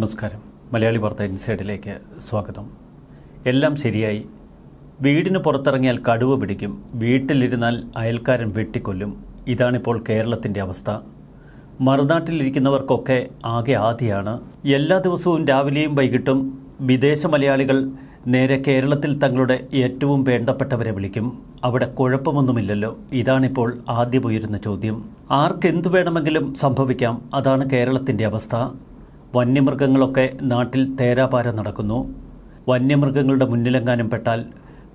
നമസ്കാരം. മലയാളി വാർത്ത ഇൻസൈഡിലേക്ക് സ്വാഗതം. എല്ലാം ശരിയായി. വീടിന് പുറത്തിറങ്ങിയാൽ കടുവ പിടിക്കും, വീട്ടിലിരുന്നാൽ അയൽക്കാരൻ വെട്ടിക്കൊല്ലും. ഇതാണിപ്പോൾ കേരളത്തിൻ്റെ അവസ്ഥ. മറുനാട്ടിലിരിക്കുന്നവർക്കൊക്കെ ആകെ ആദിയാണ്. എല്ലാ ദിവസവും രാവിലെയും വൈകിട്ടും വിദേശ മലയാളികൾ നേരെ കേരളത്തിൽ തങ്ങളുടെ ഏറ്റവും വേണ്ടപ്പെട്ടവരെ വിളിക്കും. അവിടെ കുഴപ്പമൊന്നുമില്ലല്ലോ. ഇതാണിപ്പോൾ ആദ്യം ഉയരുന്ന ചോദ്യം. ആർക്കെന്തു വേണമെങ്കിലും സംഭവിക്കാം. അതാണ് കേരളത്തിൻ്റെ അവസ്ഥ. വന്യമൃഗങ്ങളൊക്കെ നാട്ടിൽ തേരാപാര നടക്കുന്നു. വന്യമൃഗങ്ങളുടെ മുന്നിലെങ്ങാനും പെട്ടാൽ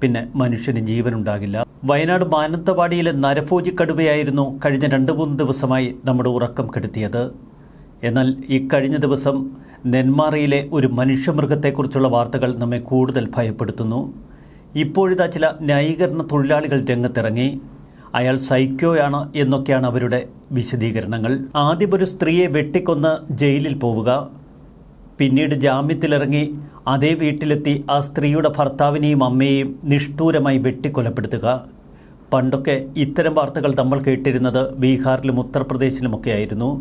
പിന്നെ മനുഷ്യന് ജീവനുണ്ടാകില്ല. വയനാട് മാനന്തവാടിയിലെ നരഭോജി കടുവയായിരുന്നു കഴിഞ്ഞ 2-3 ദിവസമായി നമ്മുടെ ഉറക്കം കെടുത്തിയത്. എന്നാൽ ഇക്കഴിഞ്ഞ ദിവസം നെന്മാറയിലെ ഒരു മനുഷ്യമൃഗത്തെക്കുറിച്ചുള്ള വാർത്തകൾ നമ്മെ കൂടുതൽ ഭയപ്പെടുത്തുന്നു. ഇപ്പോഴിതാ ചില ന്യായീകരണ തൊഴിലാളികൾ രംഗത്തിറങ്ങി. അയാൾ സൈക്കോയാണ് എന്നൊക്കെയാണ് അവരുടെ വിശദീകരണങ്ങൾ. ആദ്യം ഒരു സ്ത്രീയെ വെട്ടിക്കൊന്ന് ജയിലിൽ പോവുക, പിന്നീട് ജാമ്യത്തിലിറങ്ങി അതേ വീട്ടിലെത്തി ആ സ്ത്രീയുടെ ഭർത്താവിനെയും അമ്മയെയും നിഷ്ഠൂരമായി വെട്ടിക്കൊലപ്പെടുത്തുക. പണ്ടൊക്കെ ഇത്തരം വാർത്തകൾ നമ്മൾ കേട്ടിരുന്നത് ബീഹാറിലും ഉത്തർപ്രദേശിലുമൊക്കെ ആയിരുന്നു.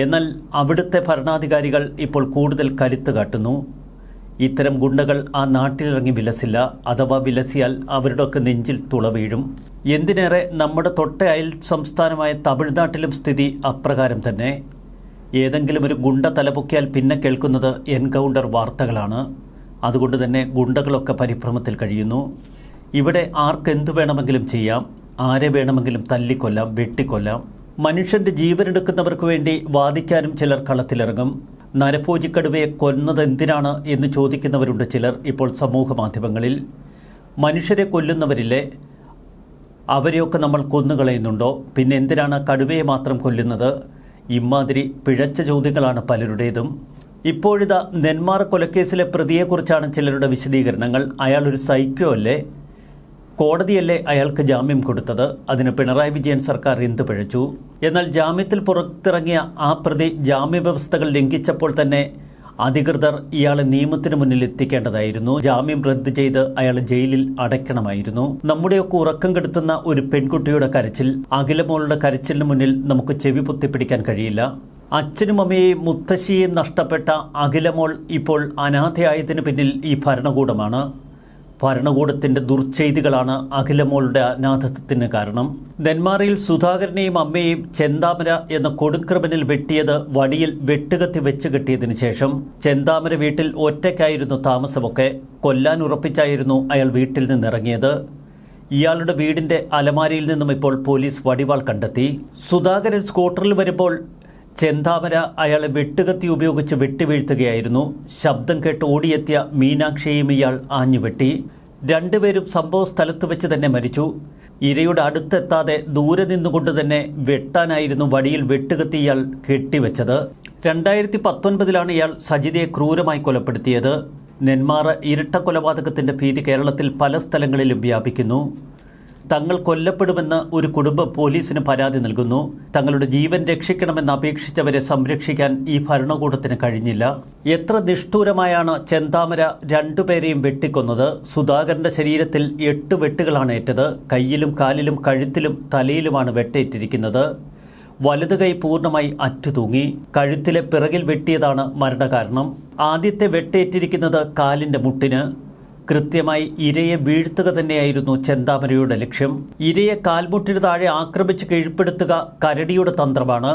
എന്നാൽ അവിടുത്തെ ഭരണാധികാരികൾ ഇപ്പോൾ കൂടുതൽ കരുത്ത് കാട്ടുന്നു. ഇത്തരം ഗുണ്ടകൾ ആ നാട്ടിലിറങ്ങി വിലസില്ല. അഥവാ വിലസിയാൽ അവരുടെയൊക്കെ നെഞ്ചിൽ തുള വീഴും. എന്തിനേറെ നമ്മുടെ തൊട്ട അയൽ സംസ്ഥാനമായ തമിഴ്നാട്ടിലും സ്ഥിതി അപ്രകാരം തന്നെ. ഏതെങ്കിലും ഒരു ഗുണ്ട തലപൊക്കിയാൽ പിന്നെ കേൾക്കുന്നത് എൻകൗണ്ടർ വാർത്തകളാണ്. അതുകൊണ്ട് തന്നെ ഗുണ്ടകളൊക്കെ പരിഭ്രമത്തിൽ കഴിയുന്നു. ഇവിടെ ആർക്കെന്തു വേണമെങ്കിലും ചെയ്യാം, ആരെ വേണമെങ്കിലും തല്ലിക്കൊല്ലാം, വെട്ടിക്കൊല്ലാം. മനുഷ്യൻ്റെ ജീവനെടുക്കുന്നവർക്ക് വേണ്ടി വാദിക്കാനും ചിലർ കളത്തിലിറങ്ങും. നരഭോജിക്കടുവയെ കൊന്നത് എന്തിനാണ് എന്ന് ചോദിക്കുന്നവരുണ്ട് ചിലർ ഇപ്പോൾ സമൂഹ മാധ്യമങ്ങളിൽ. മനുഷ്യരെ കൊല്ലുന്നവരില്ലേ, അവരെയൊക്കെ നമ്മൾ കൊന്നുകളയുന്നുണ്ടോ? പിന്നെ എന്തിനാണ് കടുവയെ മാത്രം കൊല്ലുന്നത്? ഇമാതിരി പിഴച്ച ചോദ്യങ്ങളാണ് പലരുടേതും. ഇപ്പോഴിതാ നെന്മാറ കൊലക്കേസിലെ പ്രതിയെക്കുറിച്ചാണ് ചിലരുടെ വിശദീകരണങ്ങൾ. അയാളൊരു സൈക്കോ അല്ലേ? കോടതിയല്ലേ അയാൾക്ക് ജാമ്യം കൊടുത്തത്? അതിന് പിണറായി വിജയൻ സർക്കാർ എന്ത് പിഴച്ചു? എന്നാൽ ജാമ്യത്തിൽ പുറത്തിറങ്ങിയ ആ പ്രതി ജാമ്യവ്യവസ്ഥകൾ ലംഘിച്ചപ്പോൾ തന്നെ അധികൃതർ ഇയാളെ നിയമത്തിന് മുന്നിൽ എത്തിക്കേണ്ടതായിരുന്നു. ജാമ്യം റദ്ദ് ചെയ്ത് അയാളെ ജയിലിൽ അടയ്ക്കണമായിരുന്നു. നമ്മുടെയൊക്കെ ഉറക്കം കെടുത്തുന്ന ഒരു പെൺകുട്ടിയുടെ കരച്ചിൽ, അഖിലമോളുടെ കരച്ചിലിന് മുന്നിൽ നമുക്ക് ചെവി പൊത്തിപ്പിടിക്കാൻ കഴിയില്ല. അച്ഛനും അമ്മയെയും മുത്തശ്ശിയെയും നഷ്ടപ്പെട്ട അഖിലമോൾ ഇപ്പോൾ അനാഥയായതിനു പിന്നിൽ ഈ ഭരണകൂടമാണ്. ഭരണകൂടത്തിൻ്റെ ദുർചെയ്തികളാണ് അഖിലമോളുടെ അനാഥത്വത്തിന് കാരണം. നെന്മാറയിൽ സുധാകരനെയും അമ്മയെയും ചെന്താമര എന്ന കൊടുംക്രിമിനൽ വെട്ടിയത് വടിയിൽ വെട്ടുകത്തി വെച്ച് കെട്ടിയതിനു ശേഷം. ചെന്താമര വീട്ടിൽ ഒറ്റയ്ക്കായിരുന്നു താമസമൊക്കെ. കൊല്ലാൻ ഉറപ്പിച്ചായിരുന്നു അയാൾ വീട്ടിൽ നിന്നിറങ്ങിയത്. ഇയാളുടെ വീടിൻ്റെ അലമാരയിൽ നിന്നും ഇപ്പോൾ പോലീസ് വടിവാൾ കണ്ടെത്തി. സുധാകരൻ സ്കൂട്ടറിൽ വരുമ്പോൾ ചെന്താമര അയാളെ വെട്ടുകത്തി ഉപയോഗിച്ച് വെട്ടിവീഴ്ത്തുകയായിരുന്നു. ശബ്ദം കേട്ട് ഓടിയെത്തിയ മീനാക്ഷിയെയും ഇയാൾ ആഞ്ഞുവെട്ടി. രണ്ടുപേരും സംഭവ സ്ഥലത്ത് വെച്ച് തന്നെ മരിച്ചു. ഇരയുടെ അടുത്തെത്താതെ ദൂരെ നിന്നുകൊണ്ട് തന്നെ വെട്ടാനായിരുന്നു വടിയിൽ വെട്ടുകത്തി ഇയാൾ കെട്ടിവെച്ചത്. 2019 ഇയാൾ സജിതയെ ക്രൂരമായി കൊലപ്പെടുത്തിയത്. നെന്മാറ ഇരട്ട കൊലപാതകത്തിൻ്റെ ഭീതി കേരളത്തിൽ പല സ്ഥലങ്ങളിലും വ്യാപിക്കുന്നു. തങ്ങൾ കൊല്ലപ്പെടുമെന്ന് ഒരു കുടുംബം പോലീസിന് പരാതി നൽകുന്നു. തങ്ങളുടെ ജീവൻ രക്ഷിക്കണമെന്ന് അപേക്ഷിച്ചവരെ സംരക്ഷിക്കാൻ ഈ ഭരണകൂടത്തിന് കഴിഞ്ഞില്ല. എത്ര നിഷ്ഠൂരമായാണ് ചെന്താമര രണ്ടുപേരെയും വെട്ടിക്കൊന്നത്. സുധാകരന്റെ ശരീരത്തിൽ 8 വെട്ടുകളാണ് ഏറ്റത്. കയ്യിലും കാലിലും കഴുത്തിലും തലയിലുമാണ് വെട്ടേറ്റിരിക്കുന്നത്. വലതു കൈ പൂർണ്ണമായി അറ്റുതൂങ്ങി. കഴുത്തിലെ പിറകിൽ വെട്ടിയതാണ് മരണകാരണം. ആദ്യത്തെ വെട്ടേറ്റിരിക്കുന്നത് കാലിൻ്റെ മുട്ടിന്. കൃത്യമായി ഇരയെ വീഴ്ത്തുക തന്നെയായിരുന്നു ചെന്താമരയുടെ ലക്ഷ്യം. ഇരയെ കാൽമുട്ടിന് താഴെ ആക്രമിച്ച് കീഴ്പ്പെടുത്തുക കരടിയുടെ തന്ത്രമാണ്.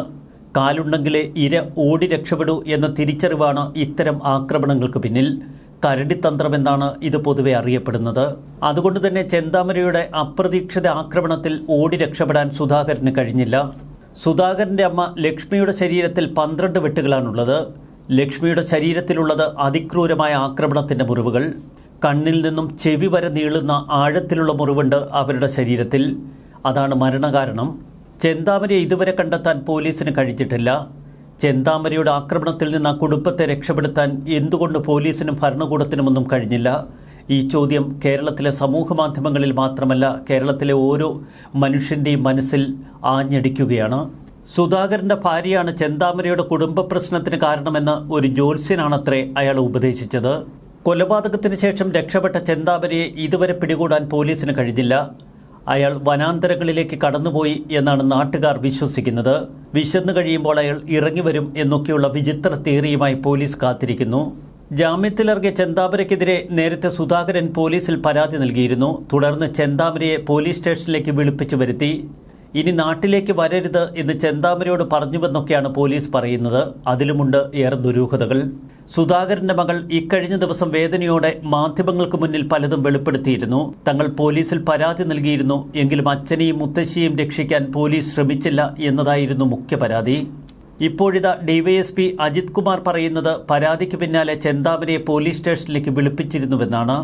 കാലുണ്ടെങ്കിലേ ഇര ഓടി രക്ഷപ്പെടൂ എന്ന തിരിച്ചറിവാണ് ഇത്തരം ആക്രമണങ്ങൾക്ക് പിന്നിൽ. കരടിത്തന്ത്രമെന്നാണ് ഇത് പൊതുവെ അറിയപ്പെടുന്നത്. അതുകൊണ്ട് തന്നെ ചെന്താമരയുടെ അപ്രതീക്ഷിത ആക്രമണത്തിൽ ഓടി രക്ഷപ്പെടാൻ സുധാകരന് കഴിഞ്ഞില്ല. സുധാകരൻ്റെ അമ്മ ലക്ഷ്മിയുടെ ശരീരത്തിൽ 12 വെട്ടുകളാണുള്ളത്. ലക്ഷ്മിയുടെ ശരീരത്തിലുള്ളത് അതിക്രൂരമായ ആക്രമണത്തിൻ്റെ മുറിവുകൾ. കണ്ണിൽ നിന്നും ചെവി വരെ നീളുന്ന ആഴത്തിലുള്ള മുറിവുണ്ട് അവരുടെ ശരീരത്തിൽ. അതാണ് മരണകാരണം. ചെന്താമരയെ ഇതുവരെ കണ്ടെത്താൻ പോലീസിന് കഴിഞ്ഞിട്ടില്ല. ചെന്താമരയുടെ ആക്രമണത്തിൽ നിന്ന് ആ കുടുംബത്തെ രക്ഷപ്പെടുത്താൻ എന്തുകൊണ്ട് പോലീസിനും ഭരണകൂടത്തിനുമൊന്നും കഴിഞ്ഞില്ല? ഈ ചോദ്യം കേരളത്തിലെ സമൂഹ മാധ്യമങ്ങളിൽ മാത്രമല്ല, കേരളത്തിലെ ഓരോ മനുഷ്യൻ്റെയും മനസ്സിൽ ആഞ്ഞടിക്കുകയാണ്. സുധാകരൻ്റെ ഭാര്യയാണ് ചെന്താമരയുടെ കുടുംബ പ്രശ്നത്തിന് കാരണമെന്ന് ഒരു ജ്യോത്സ്യനാണത്രേ അയാൾ ഉപദേശിച്ചത്. കൊലപാതകത്തിന് ശേഷം രക്ഷപ്പെട്ട ചെന്താമരയെ ഇതുവരെ പിടികൂടാൻ പോലീസിന് കഴിഞ്ഞില്ല. അയാൾ വനാന്തരങ്ങളിലേക്ക് കടന്നുപോയി എന്നാണ് നാട്ടുകാർ വിശ്വസിക്കുന്നത്. വിശന്നു കഴിയുമ്പോൾ അയാൾ ഇറങ്ങി വരും എന്നൊക്കെയുള്ള വിചിത്ര തിയറിയുമായി പോലീസ് കാത്തിരിക്കുന്നു. ജാമ്യത്തിലിറങ്ങിയ ചെന്താമരയ്ക്കെതിരെ നേരത്തെ സുധാകരൻ പോലീസിൽ പരാതി നൽകിയിരുന്നു. തുടർന്ന് ചെന്താമരയെ പോലീസ് സ്റ്റേഷനിലേക്ക് വിളിപ്പിച്ചു വരുത്തി. ഇനി നാട്ടിലേക്ക് വരരുത് എന്ന് ചെന്താമരയോട് പറഞ്ഞുവെന്നൊക്കെയാണ് പോലീസ് പറയുന്നത്. അതിലുമുണ്ട് ഏറെ ദുരൂഹതകൾ. സുധാകരന്റെ മകൾ ഇക്കഴിഞ്ഞ ദിവസം വേദനയോടെ മാധ്യമങ്ങൾക്ക് മുന്നിൽ പലതും വെളിപ്പെടുത്തിയിരുന്നു. തങ്ങൾ പോലീസിൽ പരാതി നൽകിയിരുന്നു, എങ്കിലും അച്ഛനെയും മുത്തശ്ശിയെയും രക്ഷിക്കാൻ പോലീസ് ശ്രമിച്ചില്ല എന്നതായിരുന്നു മുഖ്യ പരാതി. ഇപ്പോഴിതാ ഡിവൈഎസ്പി അജിത് കുമാർ പറയുന്നത് പരാതിക്ക് പിന്നാലെ ചെന്താമരയെ പോലീസ് സ്റ്റേഷനിലേക്ക് വിളിപ്പിച്ചിരുന്നുവെന്നാണ്.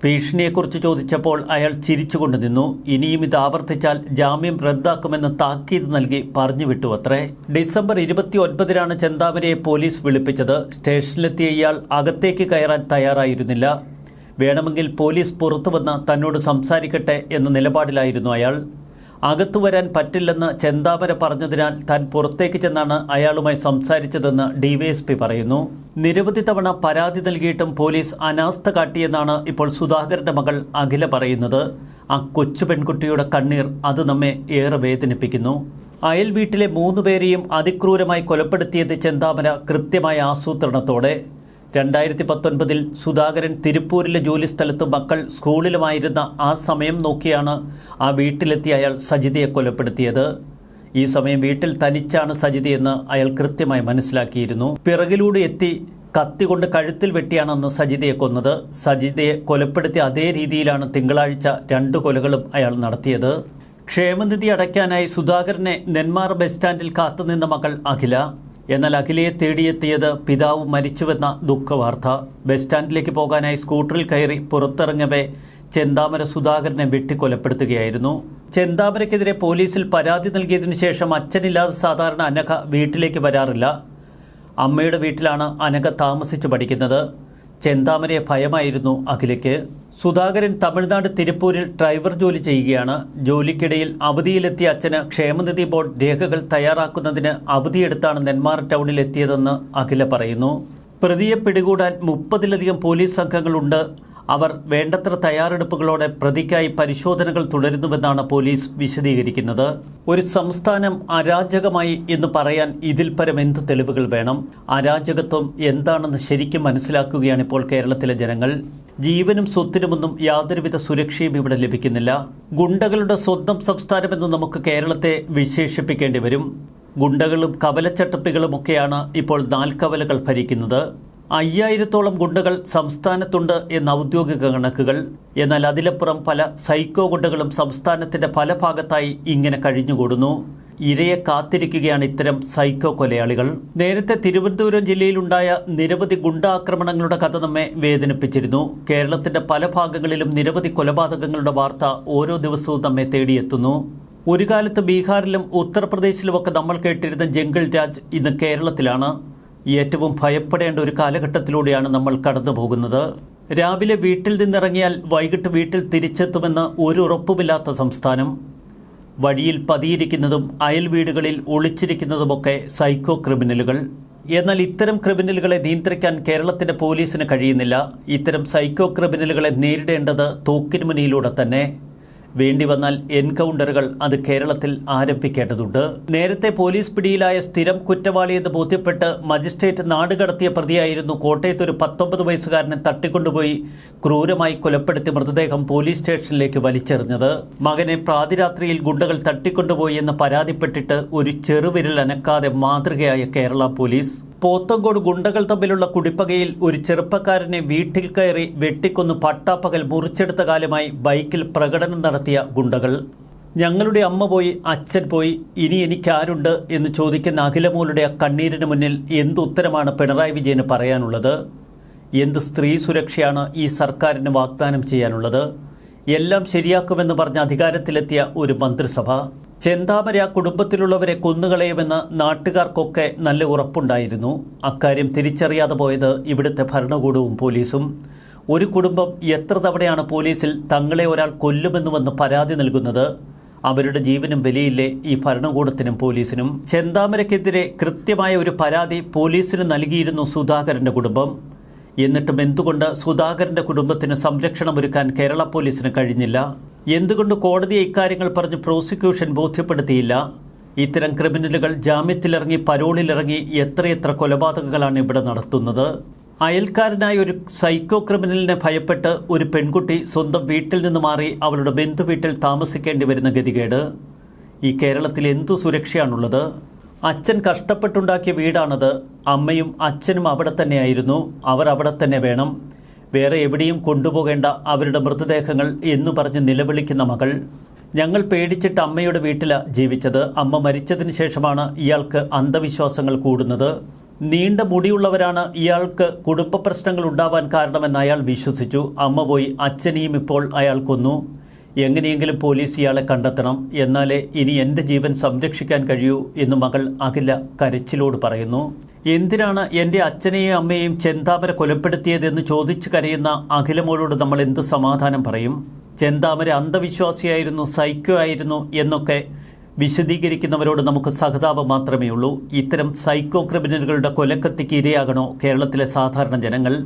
ഭീഷണിയെക്കുറിച്ച് ചോദിച്ചപ്പോൾ അയാൾ ചിരിച്ചുകൊണ്ട് നിന്നു. ഇനിയും ഇത് ആവർത്തിച്ചാൽ ജാമ്യം റദ്ദാക്കുമെന്ന് താക്കീത് നൽകി പറഞ്ഞു വിട്ടുവത്രേ. December 29 ചെന്താമരയെ police വിളിപ്പിച്ചത്. സ്റ്റേഷനിലെത്തിയ ഇയാൾ അകത്തേക്ക് കയറാൻ തയ്യാറായിരുന്നില്ല. വേണമെങ്കിൽ പോലീസ് പുറത്തു വന്ന് തന്നോട് സംസാരിക്കട്ടെ എന്ന നിലപാടിലായിരുന്നു അയാൾ. അകത്തു വരാൻ പറ്റില്ലെന്ന് ചെന്താമര പറഞ്ഞതിനാൽ താൻ പുറത്തേക്ക് ചെന്നാണ് അയാളുമായി സംസാരിച്ചതെന്ന് ഡിവൈഎസ്പി പറയുന്നു. നിരവധി തവണ പരാതി നൽകിയിട്ടും പോലീസ് അനാസ്ഥ കാട്ടിയെന്നാണ് ഇപ്പോൾ സുധാകരന്റെ മകൾ അഖില പറയുന്നത്. ആ കൊച്ചു പെൺകുട്ടിയുടെ കണ്ണീർ അത് നമ്മെ ഏറെ വേദനിപ്പിക്കുന്നു. അയൽ വീട്ടിലെ 3 പേരെയും അതിക്രൂരമായി കൊലപ്പെടുത്തിയത് ചെന്താമര കൃത്യമായ ആസൂത്രണത്തോടെ. 2019 സുധാകരൻ തിരുപ്പൂരിലെ ജോലിസ്ഥലത്ത് മക്കൾ സ്കൂളിലുമായിരുന്ന ആ സമയം നോക്കിയാണ് ആ വീട്ടിലെത്തിയ അയാൾ സജിതയെ കൊലപ്പെടുത്തിയത്. ഈ സമയം വീട്ടിൽ തനിച്ചാണ് സജിതയെന്ന് അയാൾ കൃത്യമായി മനസ്സിലാക്കിയിരുന്നു. പിറകിലൂടെ എത്തി കത്തികൊണ്ട് കഴുത്തിൽ വെട്ടിയാണ് അന്ന് സജിതയെ കൊന്നത്. സജിതയെ കൊലപ്പെടുത്തിയ അതേ രീതിയിലാണ് തിങ്കളാഴ്ച 2 കൊലകളും അയാൾ നടത്തിയത്. ക്ഷേമനിധി അടയ്ക്കാനായി സുധാകരനെ നെന്മാറ ബസ് സ്റ്റാൻഡിൽ കാത്തുനിന്ന മകൾ അഖില. എന്നാൽ അഖിലയെ തേടിയെത്തിയത് പിതാവ് മരിച്ചുവെന്ന ദുഃഖവാർത്ത. ബസ് സ്റ്റാൻഡിലേക്ക് പോകാനായി സ്കൂട്ടറിൽ കയറി പുറത്തിറങ്ങവേ ചെന്താമര സുധാകരനെ വെട്ടിക്കൊലപ്പെടുത്തുകയായിരുന്നു. ചെന്താമരയ്ക്കെതിരെ പോലീസിൽ പരാതി നൽകിയതിനു ശേഷം അച്ഛനില്ലാതെ സാധാരണ അനഘ വീട്ടിലേക്ക് വരാറില്ല. അമ്മയുടെ വീട്ടിലാണ് അനഘ താമസിച്ചു പഠിക്കുന്നത്. ചെന്താമരയെ ഭയമായിരുന്നു അഖിലയ്ക്ക്. സുധാകരൻ തമിഴ്നാട് തിരുപ്പൂരിൽ ഡ്രൈവർ ജോലി ചെയ്യുകയാണ്. ജോലിക്കിടയിൽ അവധിയിലെത്തിയ അച്ഛന് ക്ഷേമനിധി ബോർഡ് രേഖകൾ തയ്യാറാക്കുന്നതിന് അവധിയെടുത്താണ് നെന്മാറ ടൗണിൽ എത്തിയതെന്ന് അഖില പറയുന്നു. പ്രതിയെ പിടികൂടാൻ 30-ലധികം പോലീസ് സംഘങ്ങളുണ്ട്. അവർ വേണ്ടത്ര തയ്യാറെടുപ്പുകളോടെ പ്രതിക്കായി പരിശോധനകൾ തുടരുന്നുവെന്നാണ് പോലീസ് വിശദീകരിക്കുന്നത്. ഒരു സംസ്ഥാനം അരാജകമായി എന്ന് പറയാൻ ഇതിൽ പരം എന്ത് തെളിവുകൾ വേണം? അരാജകത്വം എന്താണെന്ന് ശരിക്കും മനസ്സിലാക്കുകയാണ് ഇപ്പോൾ കേരളത്തിലെ ജനങ്ങൾ. ജീവനും സ്വത്തിനുമൊന്നും യാതൊരുവിധ സുരക്ഷയും ഇവിടെ ലഭിക്കുന്നില്ല. ഗുണ്ടകളുടെ സ്വന്തം സംസ്ഥാനമെന്ന് നമുക്ക് കേരളത്തെ വിശേഷിപ്പിക്കേണ്ടി വരും. ഗുണ്ടകളും കവലച്ചട്ടപ്പികളുമൊക്കെയാണ് ഇപ്പോൾ നാൽക്കവലകൾ ഭരിക്കുന്നത്. 5000-ഓളം ഗുണ്ടകൾ സംസ്ഥാനത്തുണ്ട് എന്ന ഔദ്യോഗിക കണക്കുകൾ. എന്നാൽ അതിലപ്പുറം പല സൈക്കോ ഗുണ്ടകളും സംസ്ഥാനത്തിന്റെ പല ഭാഗത്തായി ഇങ്ങനെ കഴിഞ്ഞുകൂടുന്നു. ഇരയെ കാത്തിരിക്കുകയാണ് ഇത്തരം സൈക്കോ കൊലയാളികൾ. നേരത്തെ തിരുവനന്തപുരം ജില്ലയിലുണ്ടായ നിരവധി ഗുണ്ടാക്രമണങ്ങളുടെ കഥ നമ്മെ വേദനിപ്പിച്ചിരുന്നു. കേരളത്തിന്റെ പല ഭാഗങ്ങളിലും നിരവധി കൊലപാതകങ്ങളുടെ വാർത്ത ഓരോ ദിവസവും നമ്മെ തേടിയെത്തുന്നു. ഒരു കാലത്ത് ബീഹാറിലും ഉത്തർപ്രദേശിലുമൊക്കെ നമ്മൾ കേട്ടിരുന്ന ജംഗിൾ രാജ് ഇന്ന് കേരളത്തിലാണ്. ഏറ്റവും ഭയപ്പെടേണ്ട ഒരു കാലഘട്ടത്തിലൂടെയാണ് നമ്മൾ കടന്നു പോകുന്നത്. രാവിലെ വീട്ടിൽ നിന്നിറങ്ങിയാൽ വൈകിട്ട് വീട്ടിൽ തിരിച്ചെത്തുമെന്ന് ഒരു ഉറപ്പുമില്ലാത്ത സംസ്ഥാനം. വഴിയിൽ പതിയിരിക്കുന്നതും അയൽ വീടുകളിൽ ഒളിച്ചിരിക്കുന്നതുമൊക്കെ സൈക്കോ ക്രിമിനലുകൾ. എന്നാൽ ഇത്തരം ക്രിമിനലുകളെ നിയന്ത്രിക്കാൻ കേരളത്തിന്റെ പോലീസിന് കഴിയുന്നില്ല. ഇത്തരം സൈക്കോ ക്രിമിനലുകളെ നേരിടേണ്ടത് തോക്കിന് മുന്നിലൂടെ തന്നെ. വേണ്ടി വന്നാൽ എൻകൗണ്ടറുകൾ അത് കേരളത്തിൽ ആരംഭിക്കേണ്ടതുണ്ട്. നേരത്തെ പോലീസ് പിടിയിലായ സ്ഥിരം കുറ്റവാളിയെന്ന് ബോധ്യപ്പെട്ട് മജിസ്ട്രേറ്റ് നാടുകടത്തിയ പ്രതിയായിരുന്നു കോട്ടയത്ത് ഒരു 19 വയസ്സുകാരനെ തട്ടിക്കൊണ്ടുപോയി ക്രൂരമായി കൊലപ്പെടുത്തി മൃതദേഹം പോലീസ് സ്റ്റേഷനിലേക്ക് വലിച്ചെറിഞ്ഞത്. മകനെ പാതിരാത്രിയിൽ ഗുണ്ടകൾ തട്ടിക്കൊണ്ടുപോയി എന്ന് പരാതിപ്പെട്ടിട്ട് ഒരു ചെറുവിരൽ അനക്കാതെ മാതൃകയായ കേരള പോലീസ്. പോത്തങ്കോട് ഗുണ്ടകൾ തമ്മിലുള്ള കുടിപ്പകയിൽ ഒരു ചെറുപ്പക്കാരനെ വീട്ടിൽ കയറി വെട്ടിക്കൊന്ന് പട്ടാപ്പകൽ മുറിച്ചെടുത്ത കാലമായി ബൈക്കിൽ പ്രകടനം നടത്തിയ ഗുണ്ടകൾ. ഞങ്ങളുടെ അമ്മ പോയി, അച്ഛൻ പോയി, ഇനി എനിക്കാരുണ്ട് എന്ന് ചോദിക്കുന്ന അഖിലമോളുടെ ആ കണ്ണീരിന് മുന്നിൽ എന്തുത്തരമാണ് പിണറായി വിജയന് പറയാനുള്ളത്? എന്ത് സ്ത്രീ സുരക്ഷയാണ് ഈ സർക്കാരിന് വാഗ്ദാനം ചെയ്യാനുള്ളത്? എല്ലാം ശരിയാക്കുമെന്ന് പറഞ്ഞ് അധികാരത്തിലെത്തിയ ഒരു മന്ത്രിസഭ. ചെന്താമര കുടുംബത്തിലുള്ളവരെ കൊന്നുകളയുമെന്ന് നാട്ടുകാർക്കൊക്കെ നല്ല ഉറപ്പുണ്ടായിരുന്നു. അക്കാര്യം തിരിച്ചറിയാതെ പോയത് ഇവിടുത്തെ ഭരണകൂടവും പോലീസും. ഒരു കുടുംബം എത്ര തവണയാണ് പോലീസിൽ തങ്ങളെ ഒരാൾ കൊല്ലുമെന്ന് വന്ന് പരാതി നൽകുന്നത്? അവരുടെ ജീവനും വിലയില്ലേ ഈ ഭരണകൂടത്തിനും പോലീസിനും? ചെന്താമരയ്ക്കെതിരെ കൃത്യമായ ഒരു പരാതി പോലീസിന് നൽകിയിരുന്നു സുധാകരന്റെ കുടുംബം. എന്നിട്ടും എന്തുകൊണ്ട് സുധാകരന്റെ കുടുംബത്തിന് സംരക്ഷണമൊരുക്കാൻ കേരള പോലീസിന് കഴിഞ്ഞില്ല? എന്തുകൊണ്ട് കോടതിയെ ഇക്കാര്യങ്ങൾ പറഞ്ഞ് പ്രോസിക്യൂഷൻ ബോധ്യപ്പെടുത്തിയില്ല? ഇത്തരം ക്രിമിനലുകൾ ജാമ്യത്തിലിറങ്ങി പരോളിലിറങ്ങി എത്രയെത്ര കൊലപാതകങ്ങളാണ് ഇവിടെ നടത്തുന്നത്. അയൽക്കാരനായ ഒരു സൈക്കോ ക്രിമിനലിനെ ഭയപ്പെട്ട് ഒരു പെൺകുട്ടി സ്വന്തം വീട്ടിൽ നിന്ന് മാറി അവളുടെ ബന്ധുവീട്ടിൽ താമസിക്കേണ്ടി വരുന്ന ഗതികേട്. ഈ കേരളത്തിൽ എന്തു സുരക്ഷയാണുള്ളത്? അച്ഛൻ കഷ്ടപ്പെട്ടുണ്ടാക്കിയ വീടാണത്. അമ്മയും അച്ഛനും അവിടെ തന്നെയായിരുന്നു. അവർ അവിടെ തന്നെ വേണം. വേറെ എവിടെയും കൊണ്ടുപോകേണ്ട അവരുടെ മൃതദേഹങ്ങൾ എന്നു പറഞ്ഞ് നിലവിളിക്കുന്ന മകൾ. ഞങ്ങൾ പേടിച്ചിട്ട് അമ്മയുടെ വീട്ടിലാണ് ജീവിച്ചത്. അമ്മ മരിച്ചതിന് ശേഷമാണ് ഇയാൾക്ക് അന്ധവിശ്വാസങ്ങൾ കൂടുന്നത്. നീണ്ട മുടിയുള്ളവരാണ് ഇയാൾക്ക് കുടുംബ പ്രശ്നങ്ങൾ ഉണ്ടാവാൻ കാരണമെന്ന് അയാൾ വിശ്വസിച്ചു. അമ്മ പോയി. അച്ഛനെയും ഇപ്പോൾ അയാൾ കൊന്നു. എങ്ങനെയെങ്കിലും പോലീസ് ഇയാളെ കണ്ടെത്തണം, എന്നാലേ ഇനി എൻ്റെ ജീവൻ സംരക്ഷിക്കാൻ കഴിയൂ എന്ന് മകൾ അഖില കരച്ചിലോട് പറയുന്നു. എന്തിനാണ് എൻ്റെ അച്ഛനെയും അമ്മയെയും ചെന്താമര കൊലപ്പെടുത്തിയതെന്ന് ചോദിച്ചു കരയുന്ന അഖിലമോളോട് നമ്മൾ എന്ത് സമാധാനം പറയും? ചെന്താമര അന്ധവിശ്വാസിയായിരുന്നു, സൈക്കോ ആയിരുന്നു എന്നൊക്കെ വിശദീകരിക്കുന്നവരോട് നമുക്ക് സഹതാപം മാത്രമേ ഉള്ളൂ. ഇത്തരം സൈക്കോ ക്രിമിനലുകളുടെ കൊലക്കത്തിക്ക് ഇരയാകണോ കേരളത്തിലെ സാധാരണ ജനങ്ങൾ?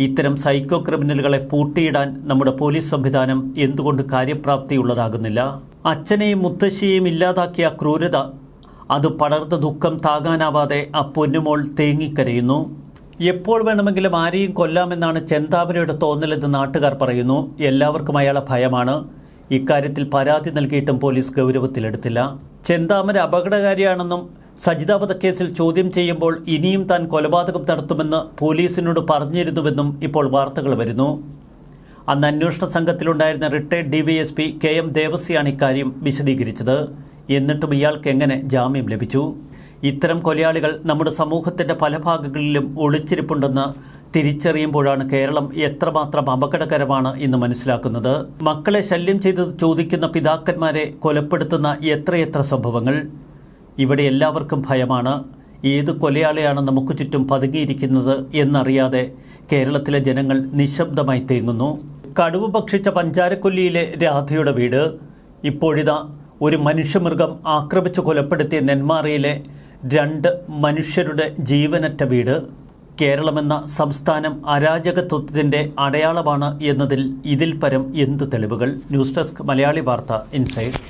ഇത്തരം സൈക്കോ ക്രിമിനലുകളെ പൂട്ടിയിടാൻ നമ്മുടെ പോലീസ് സംവിധാനം എന്തുകൊണ്ട് കാര്യപ്രാപ്തിയുള്ളതാകുന്നില്ല? അച്ഛനെയും മുത്തശ്ശിയെയും ഇല്ലാതാക്കിയ ക്രൂരത, അത് പടർന്ന ദുഃഖം താങ്ങാനാവാതെ ആ പൊന്നുമോൾ തേങ്ങിക്കരയുന്നു. എപ്പോൾ വേണമെങ്കിലും ആരെയും കൊല്ലാമെന്നാണ് ചെന്താമരയുടെ തോന്നലെന്ന് നാട്ടുകാർ പറയുന്നു. എല്ലാവർക്കും അയാളെ ഭയമാണ്. ഇക്കാര്യത്തിൽ പരാതി നൽകിയിട്ടും പോലീസ് ഗൗരവത്തിലെടുത്തില്ല. ചെന്താമര അപകടകാരിയാണെന്നും സജിത വധക്കേസിൽ ചോദ്യം ചെയ്യുമ്പോൾ ഇനിയും താൻ കൊലപാതകം നടത്തുമെന്ന് പോലീസിനോട് പറഞ്ഞിരുന്നുവെന്നും ഇപ്പോൾ വാർത്തകൾ വരുന്നു. അന്ന് അന്വേഷണ സംഘത്തിലുണ്ടായിരുന്ന റിട്ടയർഡ് DYSP KM ദേവസിയാണ് ഇക്കാര്യം വിശദീകരിച്ചത്. എന്നിട്ടും ഇയാൾക്ക് എങ്ങനെ ജാമ്യം ലഭിച്ചു? ഇത്തരം കൊലയാളികൾ നമ്മുടെ സമൂഹത്തിൻ്റെ പല ഭാഗങ്ങളിലും ഒളിച്ചിരിപ്പുണ്ടെന്ന് തിരിച്ചറിയുമ്പോഴാണ് കേരളം എത്രമാത്രം അപകടകരമാണ് എന്ന് മനസ്സിലാക്കുന്നത്. മക്കളെ ശല്യം ചെയ്ത് ചോദിക്കുന്ന പിതാക്കന്മാരെ കൊലപ്പെടുത്തുന്ന എത്രയെത്ര സംഭവങ്ങൾ. ഇവിടെ എല്ലാവർക്കും ഭയമാണ്. ഏത് കൊലയാളിയാണ് നമുക്ക് ചുറ്റും പതുങ്ങിയിരിക്കുന്നത് എന്നറിയാതെ കേരളത്തിലെ ജനങ്ങൾ നിശബ്ദമായി തേങ്ങുന്നു. കടുവ ഭക്ഷിച്ച പഞ്ചാരക്കൊല്ലിയിലെ രാധയുടെ വീട്, ഇപ്പോഴിതാ ഒരു മനുഷ്യമൃഗം ആക്രമിച്ച് കൊലപ്പെടുത്തിയ നെന്മാറയിലെ 2 മനുഷ്യരുടെ ജീവനറ്റ വീട്. കേരളമെന്ന സംസ്ഥാനം അരാജകത്വത്തിൻ്റെ അടയാളമാണ് എന്നതിൽ ഇതിൽ പരം എന്ത് തെളിവുകൾ? ന്യൂസ് ഡെസ്ക് മലയാളി വാർത്ത ഇൻസൈഡ്.